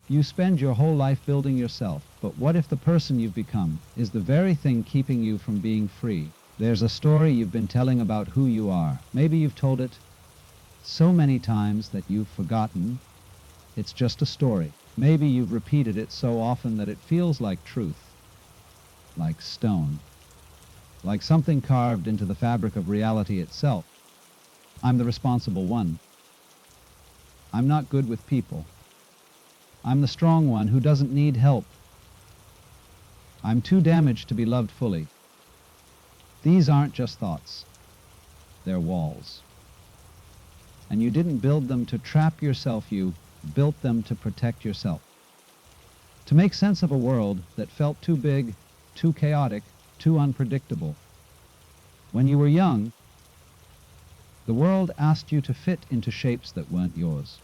You spend your whole life building yourself, but what if the person you've become is the very thing keeping you from being free? There's a story you've been telling about who you are. Maybe you've told it so many times that you've forgotten it's just a story. Maybe you've repeated it so often that it feels like truth, like stone, like something carved into the fabric of reality itself. I'm the responsible one. I'm not good with people. I'm the strong one who doesn't need help. I'm too damaged to be loved fully. These aren't just thoughts. They're walls. And you didn't build them to trap yourself, you built them to protect yourself. To make sense of a world that felt too big, too chaotic, too unpredictable. When you were young, the world asked you to fit into shapes that weren't yours.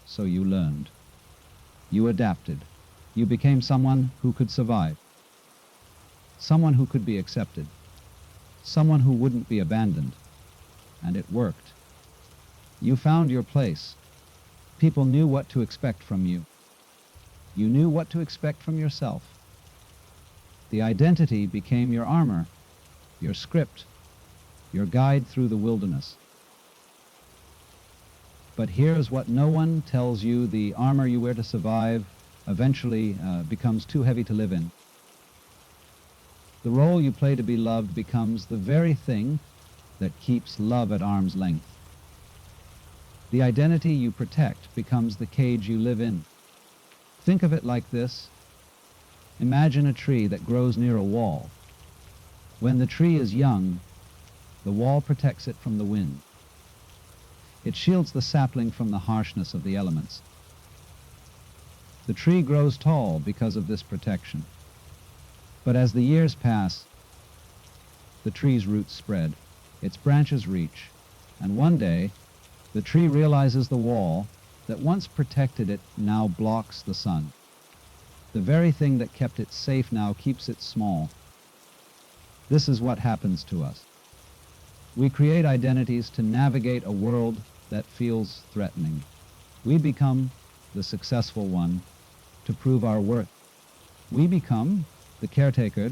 So you learned. You adapted. You became someone who could survive. Someone who could be accepted. Someone who wouldn't be abandoned. And it worked. You found your place. People knew what to expect from you. You knew what to expect from yourself. The identity became your armor, your script, your guide through the wilderness. But here's what no one tells you: the armor you wear to survive eventually becomes too heavy to live in. The role you play to be loved becomes the very thing that keeps love at arm's length. The identity you protect becomes the cage you live in. Think of it like this. Imagine a tree that grows near a wall. When the tree is young, the wall protects it from the wind. It shields the sapling from the harshness of the elements. The tree grows tall because of this protection. But as the years pass, the tree's roots spread, its branches reach, and one day, the tree realizes the wall that once protected it now blocks the sun. The very thing that kept it safe now keeps it small. This is what happens to us. We create identities to navigate a world that feels threatening. We become the successful one to prove our worth. We become the caretaker.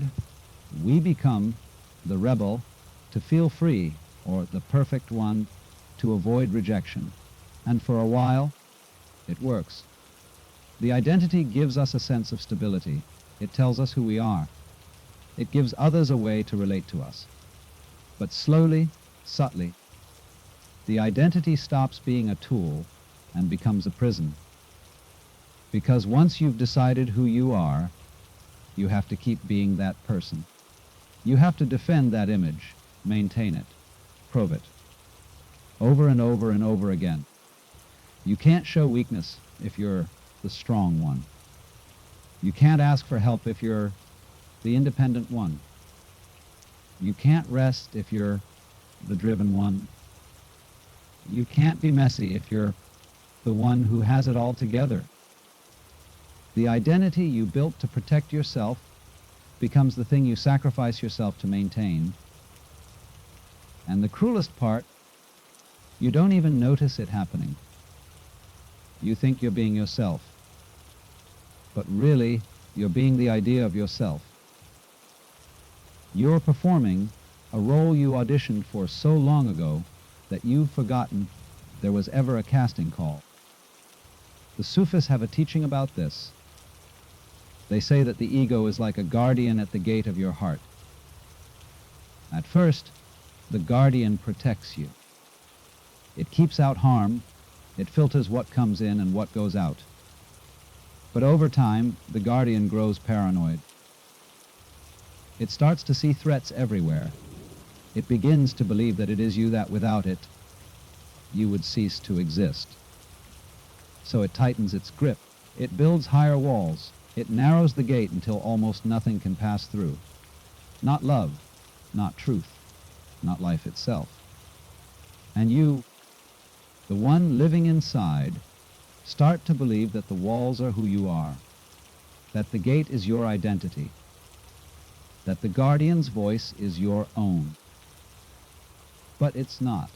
We become the rebel to feel free, or the perfect one to avoid rejection. And for a while, it works. The identity gives us a sense of stability. It tells us who we are. It gives others a way to relate to us. But slowly, subtly, the identity stops being a tool and becomes a prison. Because once you've decided who you are, you have to keep being that person. You have to defend that image, maintain it, prove it, over and over and over again. You can't show weakness if you're the strong one. You can't ask for help if you're the independent one. You can't rest if you're the driven one. You can't be messy if you're the one who has it all together. The identity you built to protect yourself becomes the thing you sacrifice yourself to maintain. And the cruelest part, you don't even notice it happening. You think you're being yourself, but really, you're being the idea of yourself. You're performing a role you auditioned for so long ago that you've forgotten there was ever a casting call. The Sufis have a teaching about this. They say that the ego is like a guardian at the gate of your heart. At first, the guardian protects you. It keeps out harm. It filters what comes in and what goes out. But over time, the guardian grows paranoid. It starts to see threats everywhere. It begins to believe that it is you, that without it, you would cease to exist. So it tightens its grip. It builds higher walls. It narrows the gate until almost nothing can pass through. Not love, not truth, not life itself. And you, the one living inside, start to believe that the walls are who you are, that the gate is your identity, that the guardian's voice is your own. But it's not.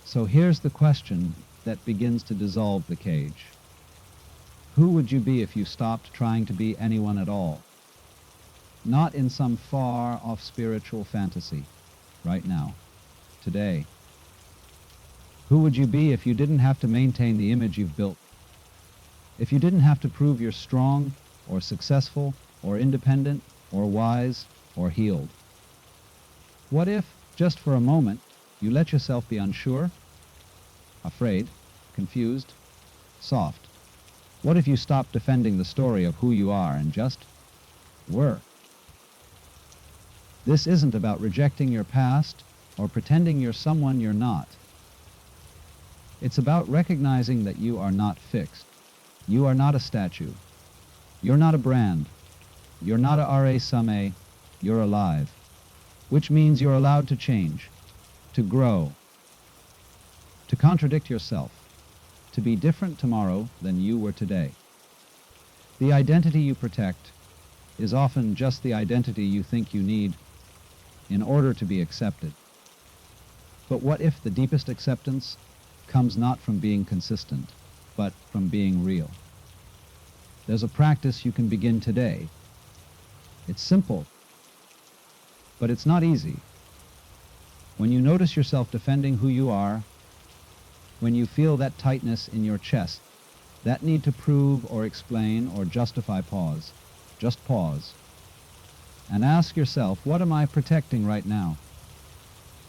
So here's the question that begins to dissolve the cage. Who would you be if you stopped trying to be anyone at all? Not in some far-off spiritual fantasy, right now, today. Who would you be if you didn't have to maintain the image you've built? If you didn't have to prove you're strong, or successful, or independent, or wise, or healed? What if, just for a moment, you let yourself be unsure, afraid, confused, soft? What if you stopped defending the story of who you are and just were? This isn't about rejecting your past or pretending you're someone you're not. It's about recognizing that you are not fixed. You are not a statue. You're not a brand. You're not a R.A. Summe. You're alive. Which means you're allowed to change, to grow, to contradict yourself, to be different tomorrow than you were today. The identity you protect is often just the identity you think you need in order to be accepted. But what if the deepest acceptance comes not from being consistent, but from being real? There's a practice you can begin today. It's simple, but it's not easy. When you notice yourself defending who you are, when you feel that tightness in your chest, that need to prove or explain or justify, pause. Just pause. And ask yourself, what am I protecting right now?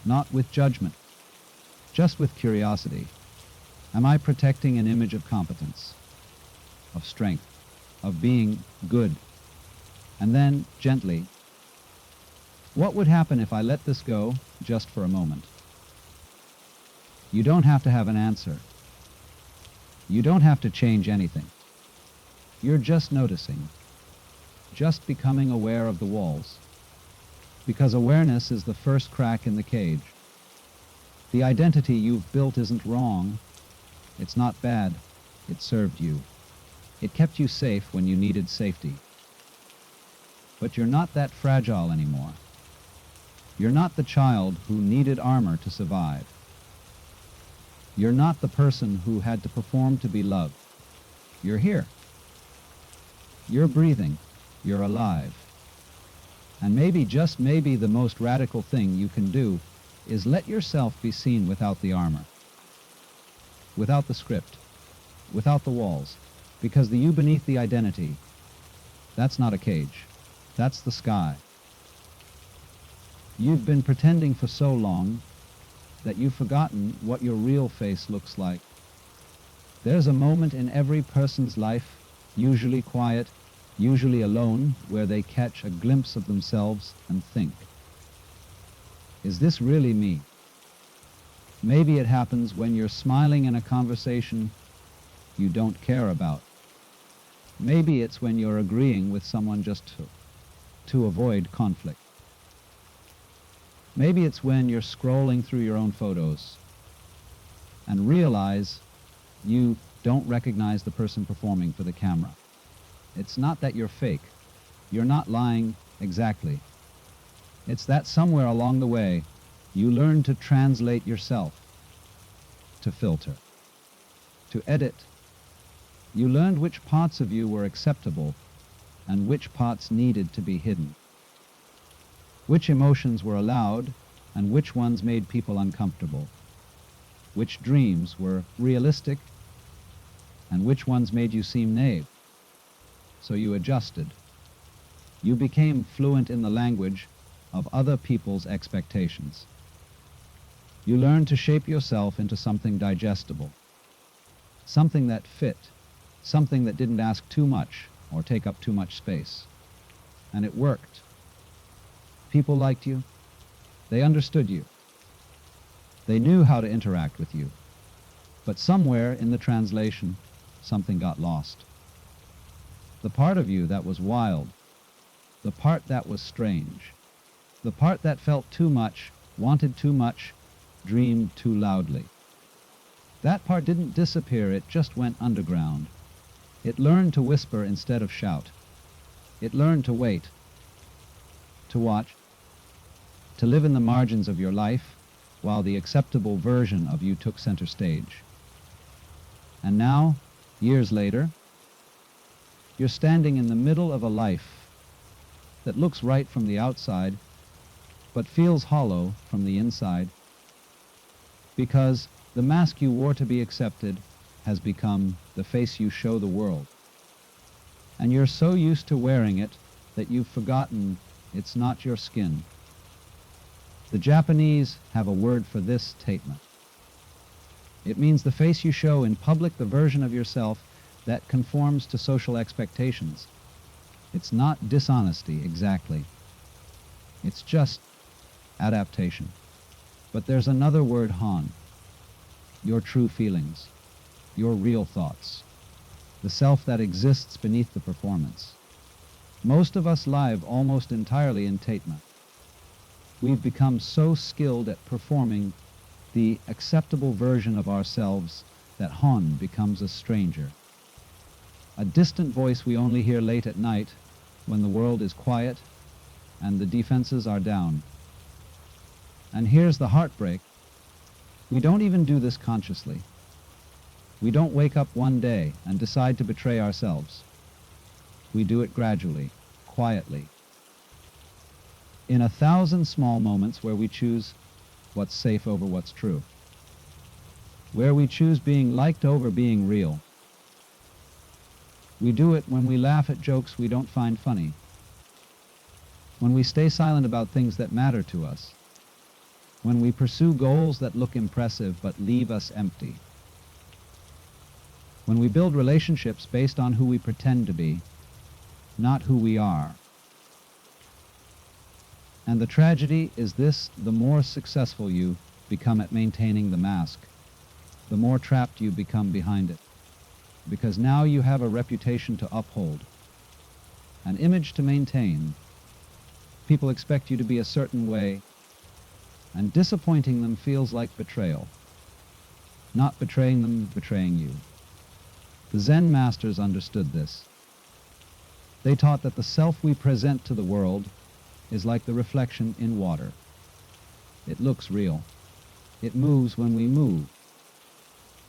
Not with judgment, just with curiosity. Am I protecting an image of competence, of strength, of being good? And then, gently, what would happen if I let this go just for a moment? You don't have to have an answer. You don't have to change anything. You're just noticing, just becoming aware of the walls. Because awareness is the first crack in the cage. The identity you've built isn't wrong. It's not bad. It served you. It kept you safe when you needed safety. But you're not that fragile anymore. You're not the child who needed armor to survive. You're not the person who had to perform to be loved. You're here. You're breathing. You're alive. And maybe, just maybe, the most radical thing you can do is let yourself be seen without the armor, without the script, without the walls, because the you beneath the identity, that's not a cage. That's the sky. You've been pretending for so long that you've forgotten what your real face looks like. There's a moment in every person's life, usually quiet, usually alone, where they catch a glimpse of themselves and think, is this really me? Maybe it happens when you're smiling in a conversation you don't care about. Maybe it's when you're agreeing with someone just to avoid conflict. Maybe it's when you're scrolling through your own photos and realize you don't recognize the person performing for the camera. It's not that you're fake. You're not lying exactly. It's that somewhere along the way, you learn to translate yourself, to filter, to edit. You learned which parts of you were acceptable and which parts needed to be hidden. Which emotions were allowed and which ones made people uncomfortable. Which dreams were realistic and which ones made you seem naive. So you adjusted. You became fluent in the language of other people's expectations. You learned to shape yourself into something digestible, something that fit, something that didn't ask too much or take up too much space. And it worked. People liked you. They understood you. They knew how to interact with you. But somewhere in the translation, something got lost. The part of you that was wild, the part that was strange, the part that felt too much, wanted too much, dreamed too loudly. That part didn't disappear, it just went underground. It learned to whisper instead of shout. It learned to wait, to watch, to live in the margins of your life while the acceptable version of you took center stage. And now, years later, You're standing in the middle of a life that looks right from the outside, but feels hollow from the inside, because the mask you wore to be accepted has become the face you show the world. And you're so used to wearing it that you've forgotten it's not your skin. The Japanese have a word for this statement. It means the face you show in public, the version of yourself that conforms to social expectations. It's not dishonesty exactly. It's just adaptation. But there's another word, Han. Your true feelings, your real thoughts, the self that exists beneath the performance. Most of us live almost entirely in Tatma. We've become so skilled at performing the acceptable version of ourselves that Han becomes a stranger. A distant voice we only hear late at night when the world is quiet and the defenses are down. And here's the heartbreak. We don't even do this consciously. We don't wake up one day and decide to betray ourselves. We do it gradually, quietly, in 1,000 small moments where we choose what's safe over what's true, where we choose being liked over being real. We do it when we laugh at jokes we don't find funny, when we stay silent about things that matter to us, when we pursue goals that look impressive but leave us empty, when we build relationships based on who we pretend to be, not who we are. And the tragedy is this: the more successful you become at maintaining the mask, the more trapped you become behind it. Because now you have a reputation to uphold, an image to maintain. People expect you to be a certain way, and disappointing them feels like betrayal. Not betraying them, betraying you. The Zen masters understood this. They taught that the self we present to the world is like the reflection in water. It looks real. It moves when we move.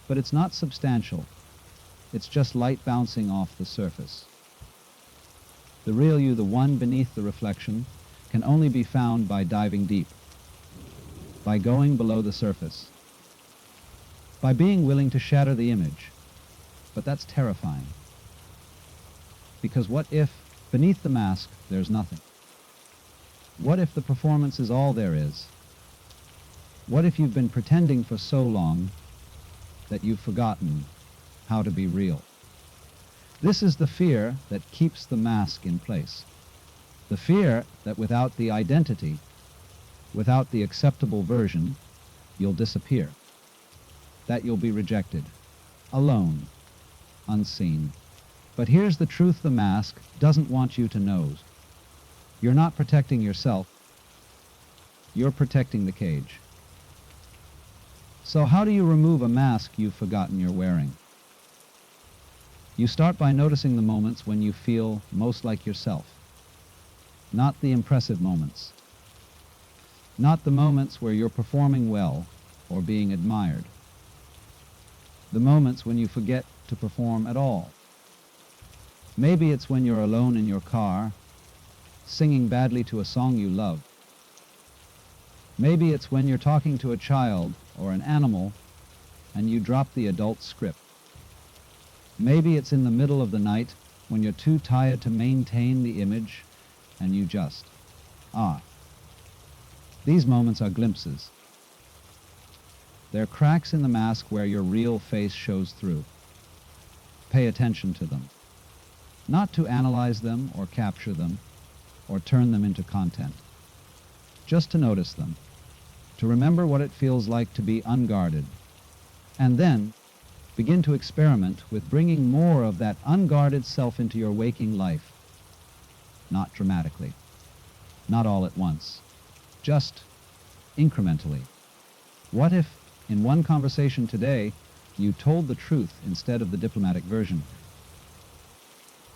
But it's not substantial. It's just light bouncing off the surface. The real you, the one beneath the reflection, can only be found by diving deep, by going below the surface, by being willing to shatter the image. But that's terrifying. Because what if, beneath the mask, there's nothing? What if the performance is all there is? What if you've been pretending for so long that you've forgotten how to be real? This is the fear that keeps the mask in place. The fear that without the identity, without the acceptable version, you'll disappear. That you'll be rejected, alone, unseen. But here's the truth the mask doesn't want you to know. You're not protecting yourself. You're protecting the cage. So how do you remove a mask you've forgotten you're wearing? You start by noticing the moments when you feel most like yourself. Not the impressive moments. Not the moments where you're performing well or being admired. The moments when you forget to perform at all. Maybe it's when you're alone in your car, singing badly to a song you love. Maybe it's when you're talking to a child or an animal and you drop the adult script. Maybe it's in the middle of the night when you're too tired to maintain the image and you just, These moments are glimpses. They're cracks in the mask where your real face shows through. Pay attention to them. Not to analyze them or capture them or turn them into content. Just to notice them. To remember what it feels like to be unguarded. And then begin to experiment with bringing more of that unguarded self into your waking life. Not dramatically. Not all at once. Just incrementally. What if, in one conversation today, you told the truth instead of the diplomatic version?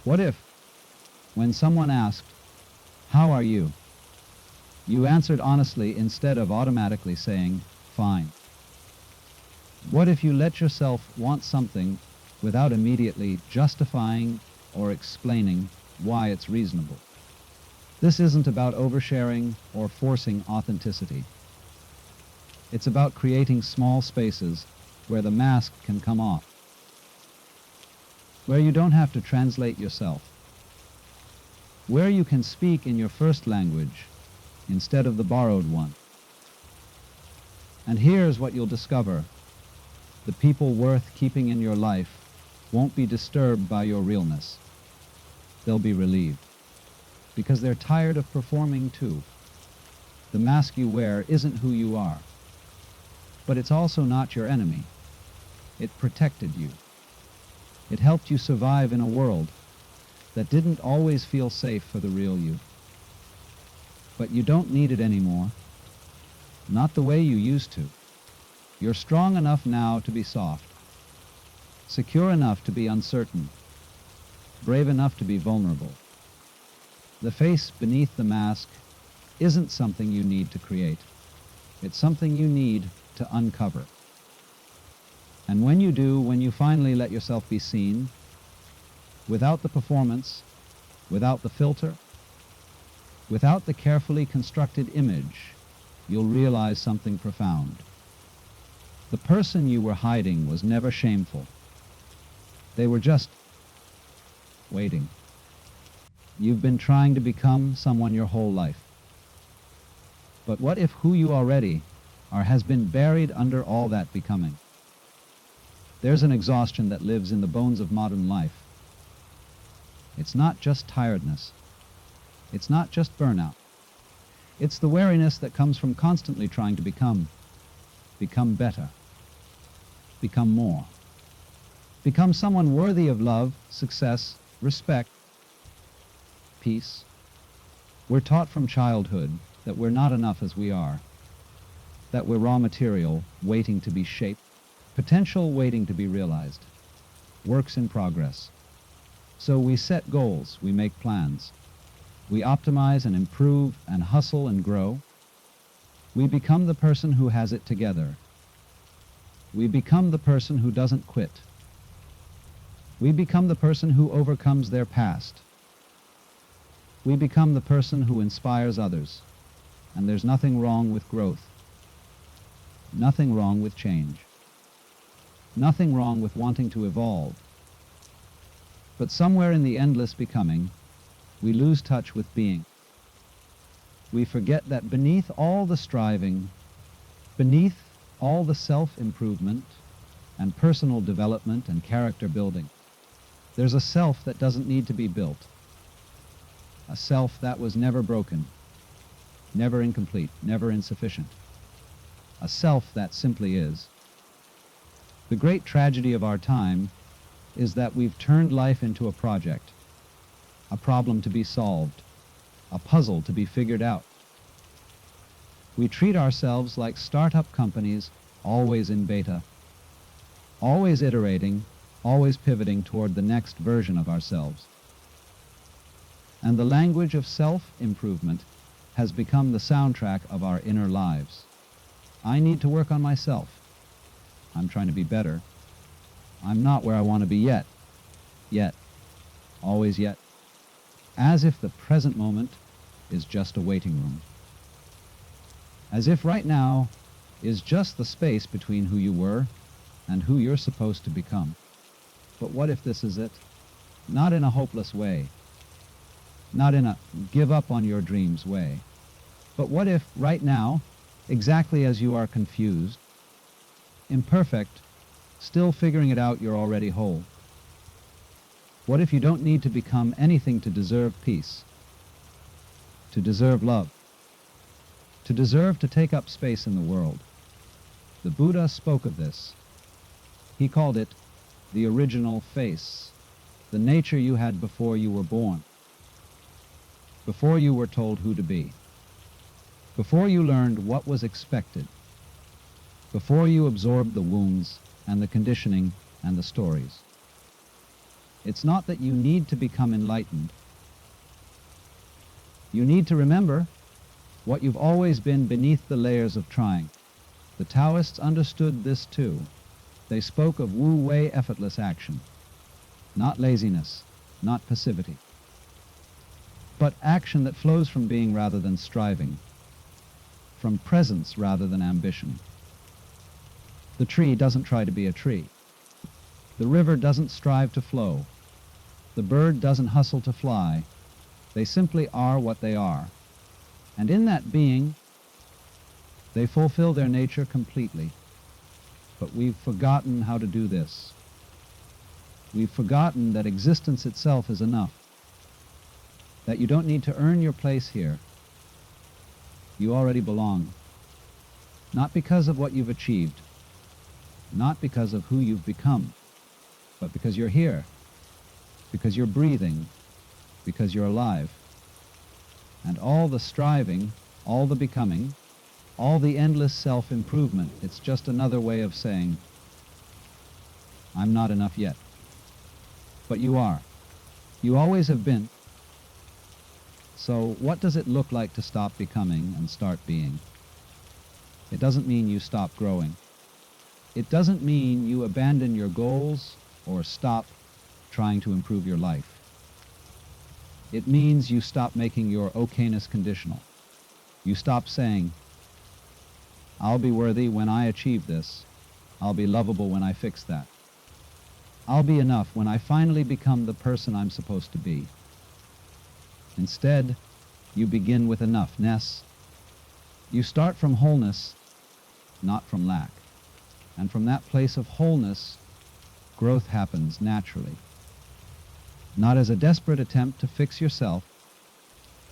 What if, when someone asked, "How are you?" you answered honestly instead of automatically saying, "Fine"? What if you let yourself want something without immediately justifying or explaining why it's reasonable. This isn't about oversharing or forcing authenticity. It's about creating small spaces where the mask can come off, where you don't have to translate yourself, where you can speak in your first language instead of the borrowed one. And here's what you'll discover. The people worth keeping in your life won't be disturbed by your realness. They'll be relieved, because they're tired of performing too. The mask you wear isn't who you are, but it's also not your enemy. It protected you. It helped you survive in a world that didn't always feel safe for the real you. But you don't need it anymore. Not the way you used to. You're strong enough now to be soft, secure enough to be uncertain, brave enough to be vulnerable. The face beneath the mask isn't something you need to create. It's something you need to uncover. And when you do, when you finally let yourself be seen, without the performance, without the filter, without the carefully constructed image, you'll realize something profound. The person you were hiding was never shameful. They were just waiting. You've been trying to become someone your whole life. But what if who you already are has been buried under all that becoming? There's an exhaustion that lives in the bones of modern life. It's not just tiredness. It's not just burnout. It's the weariness that comes from constantly trying to become better, become more, become someone worthy of love, success, respect, peace. We're taught from childhood that we're not enough as we are, that we're raw material waiting to be shaped, potential waiting to be realized, works in progress. So we set goals, we make plans, we optimize and improve and hustle and grow. We become the person who has it together. We become the person who doesn't quit. We become the person who overcomes their past. We become the person who inspires others. And there's nothing wrong with growth. Nothing wrong with change. Nothing wrong with wanting to evolve. But somewhere in the endless becoming, we lose touch with being. We forget that beneath all the striving, beneath all the self-improvement and personal development and character building, there's a self that doesn't need to be built. A self that was never broken, never incomplete, never insufficient. A self that simply is. The great tragedy of our time is that we've turned life into a project, a problem to be solved, a puzzle to be figured out. We treat ourselves like startup companies, always in beta, always iterating, always pivoting toward the next version of ourselves. And the language of self-improvement has become the soundtrack of our inner lives. I need to work on myself. I'm trying to be better. I'm not where I want to be yet. Yet. Always yet. As if the present moment is just a waiting room. As if right now is just the space between who you were and who you're supposed to become. But what if this is it? Not in a hopeless way. Not in a give up on your dreams way. But what if right now, exactly as you are confused, imperfect, still figuring it out, you're already whole? What if you don't need to become anything to deserve peace, to deserve love, to deserve to take up space in the world? The Buddha spoke of this. He called it the original face, the nature you had before you were born, before you were told who to be, before you learned what was expected, before you absorbed the wounds and the conditioning and the stories. It's not that you need to become enlightened. You need to remember what you've always been beneath the layers of trying. The Taoists understood this too. They spoke of wu-wei effortless action. Not laziness, not passivity, but action that flows from being rather than striving, from presence rather than ambition. The tree doesn't try to be a tree. The river doesn't strive to flow. The bird doesn't hustle to fly. They simply are what they are. And in that being, they fulfill their nature completely. But we've forgotten how to do this. We've forgotten that existence itself is enough, that you don't need to earn your place here. You already belong, not because of what you've achieved, not because of who you've become, but because you're here, because you're breathing, because you're alive. And all the striving, all the becoming, all the endless self-improvement, it's just another way of saying, I'm not enough yet. But you are. You always have been. So what does it look like to stop becoming and start being? It doesn't mean you stop growing. It doesn't mean you abandon your goals or stop trying to improve your life. It means you stop making your okayness conditional. You stop saying, I'll be worthy when I achieve this. I'll be lovable when I fix that. I'll be enough when I finally become the person I'm supposed to be. Instead, you begin with enoughness. You start from wholeness, not from lack. And from that place of wholeness, growth happens naturally. Not as a desperate attempt to fix yourself,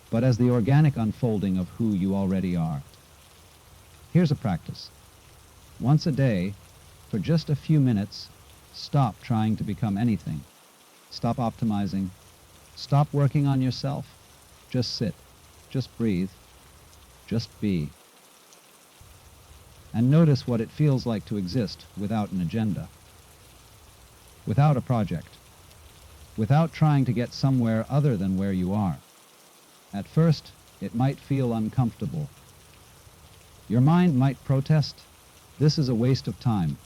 but as the organic unfolding of who you already are. Here's a practice. Once a day, for just a few minutes, stop trying to become anything. Stop optimizing. Stop working on yourself. Just sit. Just breathe. Just be. And notice what it feels like to exist without an agenda, without a project, without trying to get somewhere other than where you are. At first, it might feel uncomfortable. Your mind might protest, this is a waste of time.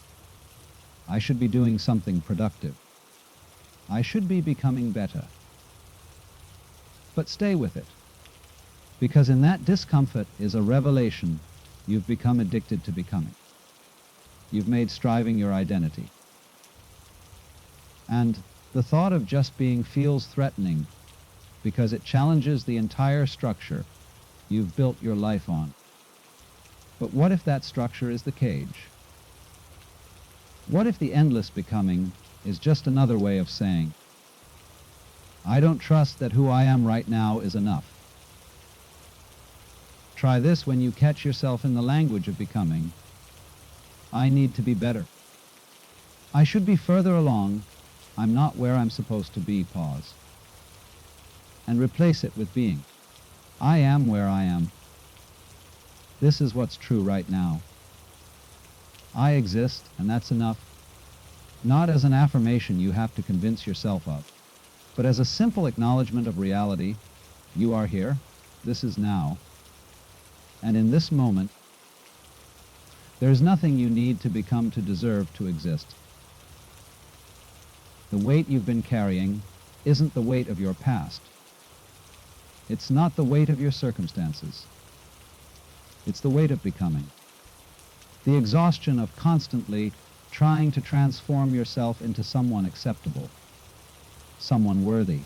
I should be doing something productive. I should be becoming better. But stay with it, because in that discomfort is a revelation you've become addicted to becoming. You've made striving your identity. And the thought of just being feels threatening because it challenges the entire structure you've built your life on. But what if that structure is the cage? What if the endless becoming is just another way of saying, I don't trust that who I am right now is enough? Try this when you catch yourself in the language of becoming. I need to be better. I should be further along. I'm not where I'm supposed to be, pause. And replace it with being. I am where I am. This is what's true right now. I exist, and that's enough. Not as an affirmation you have to convince yourself of, but as a simple acknowledgement of reality. You are here. This is now. And in this moment, there's nothing you need to become to deserve to exist. The weight you've been carrying isn't the weight of your past. It's not the weight of your circumstances. It's the weight of becoming. The exhaustion of constantly trying to transform yourself into someone acceptable, someone worthy,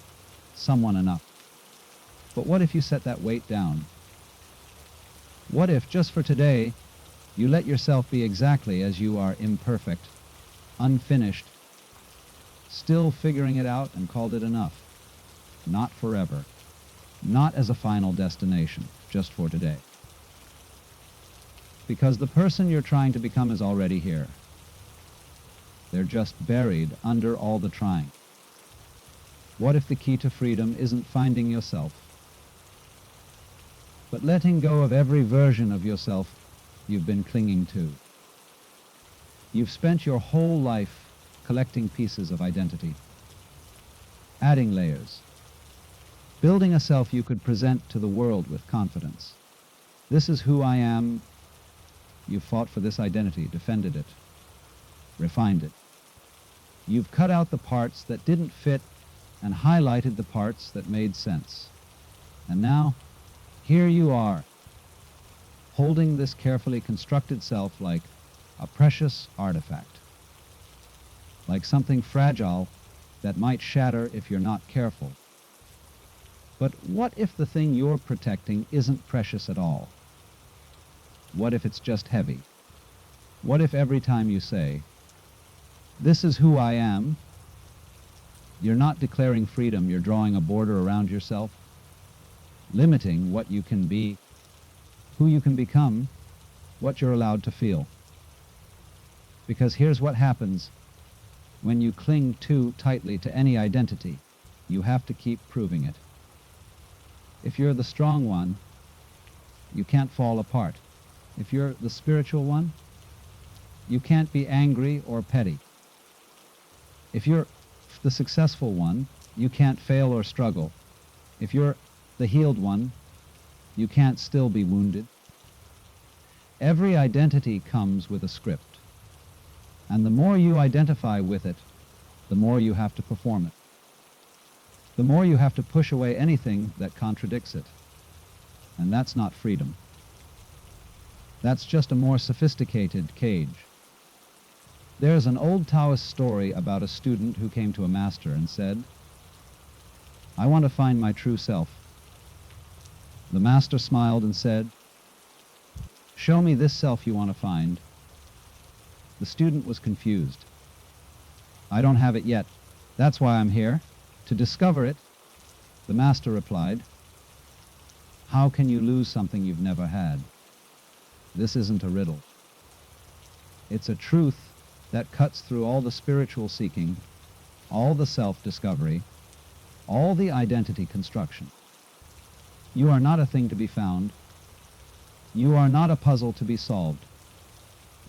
someone enough. But what if you set that weight down? What if, just for today, you let yourself be exactly as you are, imperfect, unfinished, still figuring it out, and called it enough? Not forever. Not as a final destination, just for today. Because the person you're trying to become is already here. They're just buried under all the trying. What if the key to freedom isn't finding yourself, but letting go of every version of yourself you've been clinging to? You've spent your whole life collecting pieces of identity, adding layers, building a self you could present to the world with confidence. This is who I am. You've fought for this identity, defended it, refined it. You've cut out the parts that didn't fit and highlighted the parts that made sense. And now, here you are, holding this carefully constructed self like a precious artifact, like something fragile that might shatter if you're not careful. But what if the thing you're protecting isn't precious at all? What if it's just heavy? What if every time you say, "This is who I am," you're not declaring freedom, you're drawing a border around yourself, limiting what you can be, who you can become, what you're allowed to feel? Because here's what happens when you cling too tightly to any identity. You have to keep proving it. If you're the strong one, you can't fall apart. If you're the spiritual one, you can't be angry or petty. If you're the successful one, you can't fail or struggle. If you're the healed one, you can't still be wounded. Every identity comes with a script, and the more you identify with it, the more you have to perform it. The more you have to push away anything that contradicts it. And that's not freedom. That's just a more sophisticated cage. There's an old Taoist story about a student who came to a master and said, "I want to find my true self." The master smiled and said, "Show me this self you want to find." The student was confused. "I don't have it yet. That's why I'm here, to discover it." The master replied, "How can you lose something you've never had? This isn't a riddle. It's a truth that cuts through all the spiritual seeking, all the self-discovery, all the identity construction. You are not a thing to be found. You are not a puzzle to be solved,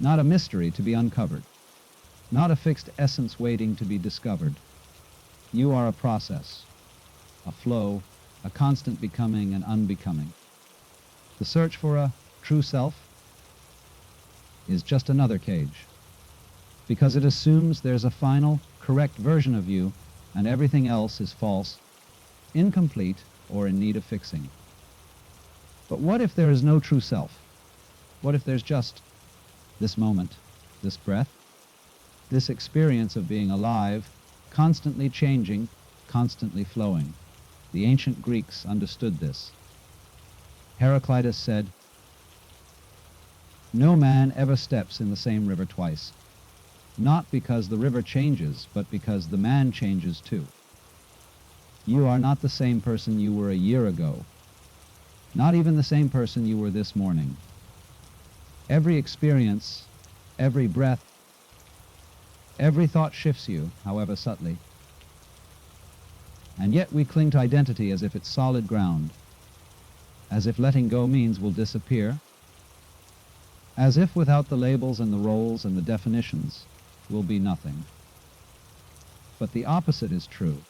not a mystery to be uncovered, not a fixed essence waiting to be discovered. You are a process, a flow, a constant becoming and unbecoming. The search for a true self is just another cage, because it assumes there's a final, correct version of you, and everything else is false, incomplete, or in need of fixing. But what if there is no true self? What if there's just this moment, this breath, this experience of being alive, constantly changing, constantly flowing? The ancient Greeks understood this. Heraclitus said, "No man ever steps in the same river twice, not because the river changes, but because the man changes too. You are not the same person you were a year ago, not even the same person you were this morning. Every experience, every breath, every thought shifts you, however subtly. And yet we cling to identity as if it's solid ground, as if letting go means we'll disappear, as if without the labels and the roles and the definitions, we'll be nothing. But the opposite is true.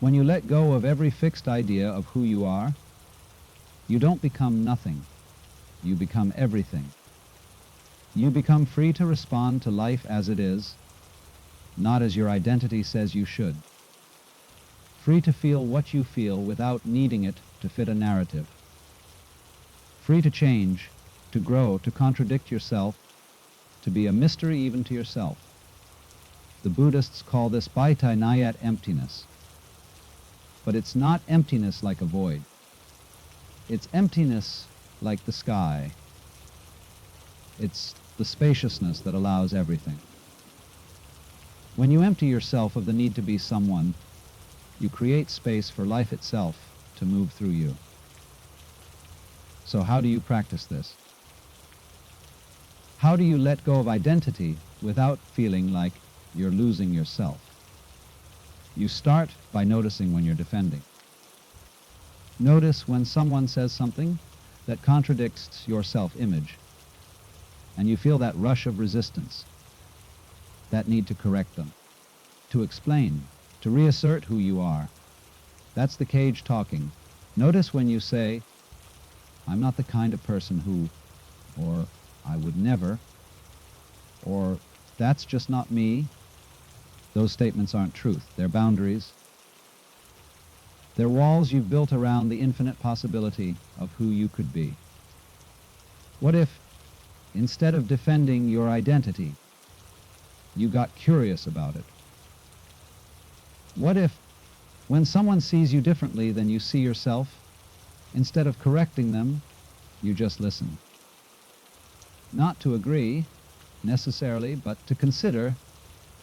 When you let go of every fixed idea of who you are, you don't become nothing. You become everything. You become free to respond to life as it is, not as your identity says you should. Free to feel what you feel without needing it to fit a narrative. Free to change, to grow, to contradict yourself, to be a mystery even to yourself. The Buddhists call this bhaitai nayat, emptiness. But it's not emptiness like a void. It's emptiness like the sky. It's the spaciousness that allows everything. When you empty yourself of the need to be someone, you create space for life itself to move through you. So how do you practice this? How do you let go of identity without feeling like you're losing yourself? You start by noticing when you're defending. Notice when someone says something that contradicts your self-image, and you feel that rush of resistance, that need to correct them, to explain, to reassert who you are. That's the cage talking. Notice when you say, "I'm not the kind of person who," or "I would never," or "that's just not me." Those statements aren't truth. They're boundaries, They're walls you've built around the infinite possibility of who you could be. What if, instead of defending your identity, you got curious about it? What if, when someone sees you differently than you see yourself, instead of correcting them, you just listen? Not to agree, necessarily, but to consider,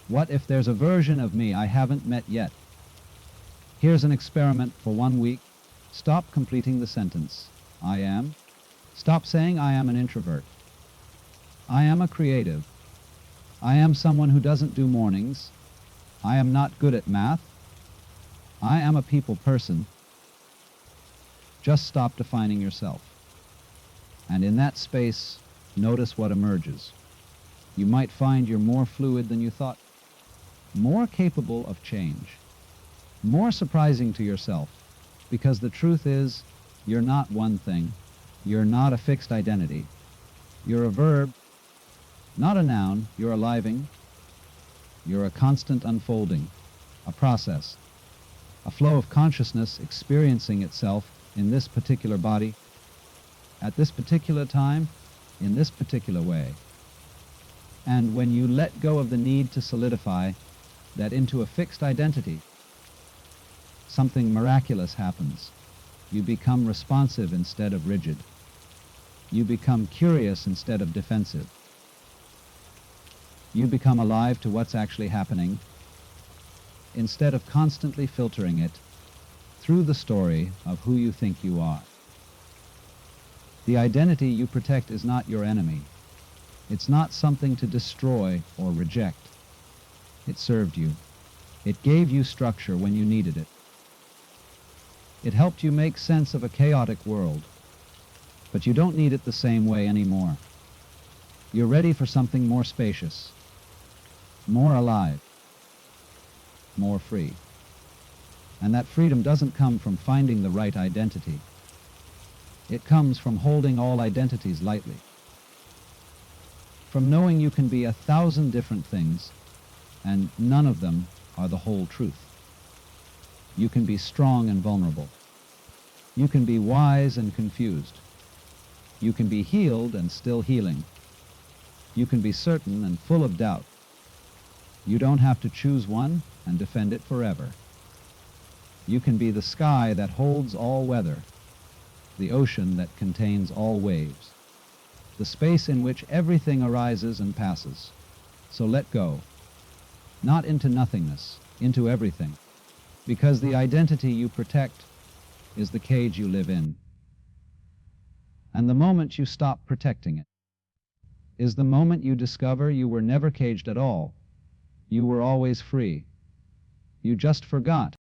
what if there's a version of me I haven't met yet? Here's an experiment for 1 week. Stop completing the sentence, I am. Stop saying I am an introvert. I am a creative. I am someone who doesn't do mornings. I am not good at math. I am a people person. Just stop defining yourself. And in that space, notice what emerges. You might find you're more fluid than you thought, more capable of change, more surprising to yourself, because the truth is, you're not one thing. You're not a fixed identity. You're a verb, not a noun. You're a living. You're a constant unfolding, a process, a flow of consciousness experiencing itself in this particular body, at this particular time, in this particular way. And when you let go of the need to solidify that into a fixed identity, something miraculous happens. You become responsive instead of rigid. You become curious instead of defensive. You become alive to what's actually happening, instead of constantly filtering it through the story of who you think you are. The identity you protect is not your enemy. It's not something to destroy or reject. It served you. It gave you structure when you needed it. It helped you make sense of a chaotic world. But you don't need it the same way anymore. You're ready for something more spacious, more alive, more free. And that freedom doesn't come from finding the right identity. It comes from holding all identities lightly. From knowing you can be 1,000 different things, and none of them are the whole truth. You can be strong and vulnerable. You can be wise and confused. You can be healed and still healing. You can be certain and full of doubt. You don't have to choose one and defend it forever. You can be the sky that holds all weather, the ocean that contains all waves, the space in which everything arises and passes. So let go, not into nothingness, into everything, because the identity you protect is the cage you live in. And the moment you stop protecting it is the moment you discover you were never caged at all. You were always free. You just forgot